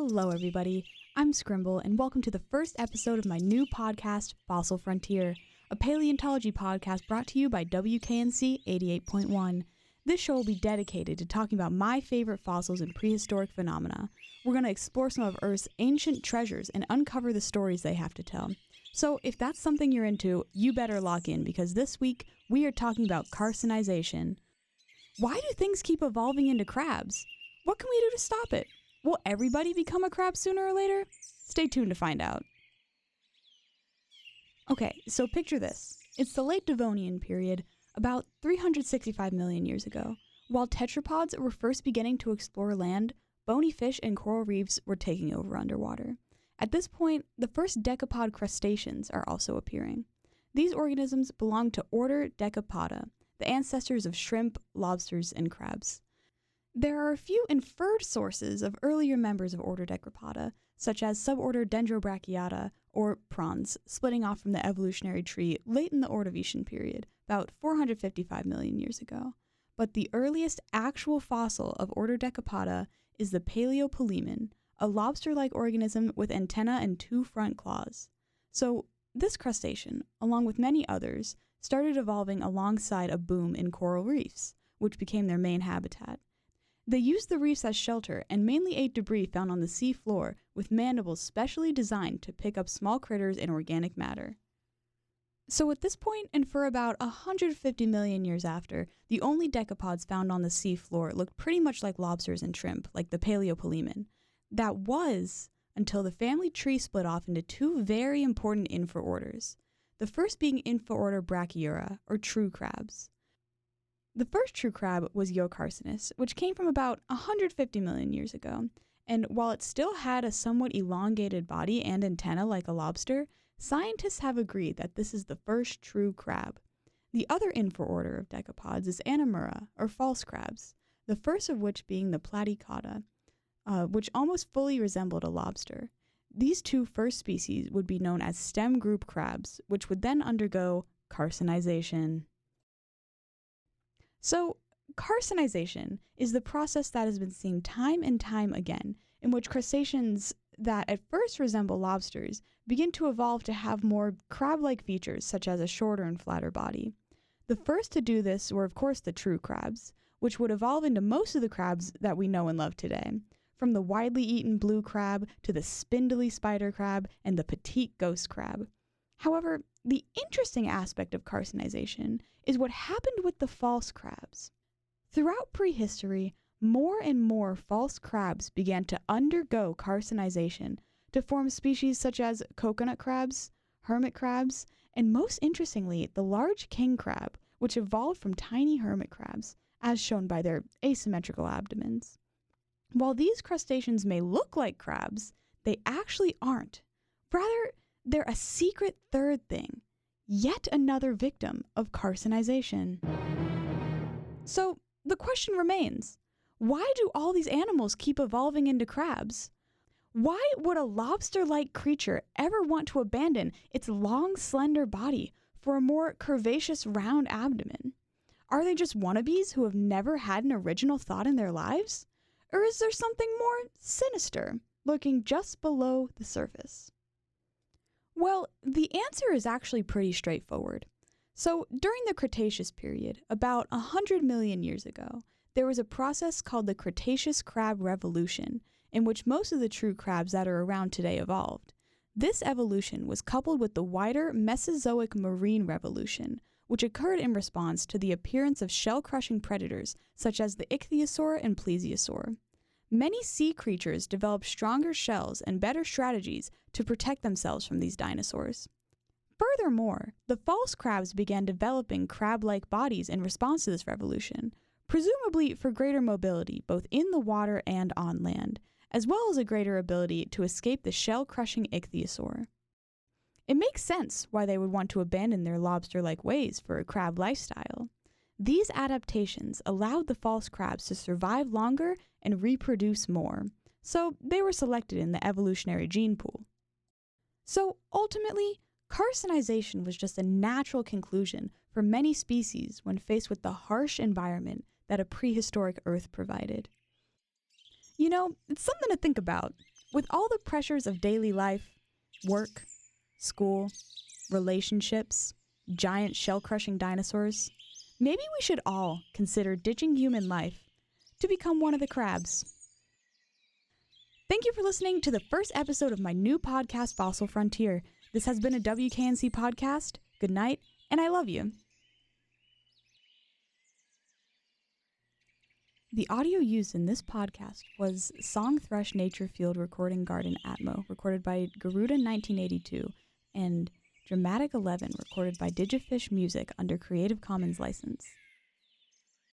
Hello everybody, I'm Scrimble and welcome to the first episode of my new podcast, Fossil Frontier, a paleontology podcast brought to you by WKNC 88.1. This show will be dedicated to talking about my favorite fossils and prehistoric phenomena. We're going to explore some of Earth's ancient treasures and uncover the stories they have to tell. So if that's something you're into, you better lock in because this week we are talking about carcinization. Why do things keep evolving into crabs? What can we do to stop it? Will everybody become a crab sooner or later? Stay tuned to find out. Okay, so picture this. It's the late Devonian period, about 365 million years ago. While tetrapods were first beginning to explore land, bony fish and coral reefs were taking over underwater. At this point, the first decapod crustaceans are also appearing. These organisms belong to order Decapoda, the ancestors of shrimp, lobsters, and crabs. There are a few inferred sources of earlier members of order Decapoda, such as suborder Dendrobrachiata, or prawns, splitting off from the evolutionary tree late in the Ordovician period, about 455 million years ago. But the earliest actual fossil of order Decapoda is the Paleopolemon, a lobster-like organism with antennae and two front claws. So this crustacean, along with many others, started evolving alongside a boom in coral reefs, which became their main habitat. They used the reefs as shelter and mainly ate debris found on the sea floor with mandibles specially designed to pick up small critters and organic matter. So at this point, and for about 150 million years after, the only decapods found on the sea floor looked pretty much like lobsters and shrimp, like the Paleopolemon. That was until the family tree split off into two very important infraorders, the first being infraorder Brachyura, or true crabs. The first true crab was Carcinization, which came from about 150 million years ago, and while it still had a somewhat elongated body and antenna like a lobster, scientists have agreed that this is the first true crab. The other infraorder of decapods is Anomura, or false crabs, the first of which being the Platycauda, which almost fully resembled a lobster. These two first species would be known as stem group crabs, which would then undergo carcinization. So, carcinization is the process that has been seen time and time again, in which crustaceans that at first resemble lobsters begin to evolve to have more crab-like features, such as a shorter and flatter body. The first to do this were, of course, the true crabs, which would evolve into most of the crabs that we know and love today, from the widely eaten blue crab to the spindly spider crab and the petite ghost crab. However, the interesting aspect of carcinization is what happened with the false crabs. Throughout prehistory, more and more false crabs began to undergo carcinization to form species such as coconut crabs, hermit crabs, and most interestingly, the large king crab, which evolved from tiny hermit crabs, as shown by their asymmetrical abdomens. While these crustaceans may look like crabs, they actually aren't. Rather, they're a secret third thing, yet another victim of carcinization. So the question remains, why do all these animals keep evolving into crabs? Why would a lobster-like creature ever want to abandon its long, slender body for a more curvaceous, round abdomen? Are they just wannabes who have never had an original thought in their lives? Or is there something more sinister lurking just below the surface? Well, the answer is actually pretty straightforward. So, during the Cretaceous period, about 100 million years ago, there was a process called the Cretaceous Crab Revolution, in which most of the true crabs that are around today evolved. This evolution was coupled with the wider Mesozoic Marine Revolution, which occurred in response to the appearance of shell-crushing predators such as the ichthyosaur and plesiosaur. Many sea creatures developed stronger shells and better strategies to protect themselves from these dinosaurs. Furthermore, the false crabs began developing crab-like bodies in response to this revolution, presumably for greater mobility both in the water and on land, as well as a greater ability to escape the shell-crushing ichthyosaur. It makes sense why they would want to abandon their lobster-like ways for a crab lifestyle. These adaptations allowed the false crabs to survive longer and reproduce more, so they were selected in the evolutionary gene pool. So ultimately, carcinization was just a natural conclusion for many species when faced with the harsh environment that a prehistoric Earth provided. You know, it's something to think about. With all the pressures of daily life, work, school, relationships, giant shell-crushing dinosaurs, maybe we should all consider ditching human life to become one of the crabs. Thank you for listening to the first episode of my new podcast, Fossil Frontier. This has been a WKNC podcast. Good night, and I love you. The audio used in this podcast was Song Thrush Nature Field Recording Garden Atmo, recorded by Garuda 1982, and Dramatic 11, recorded by Digifish Music under Creative Commons license.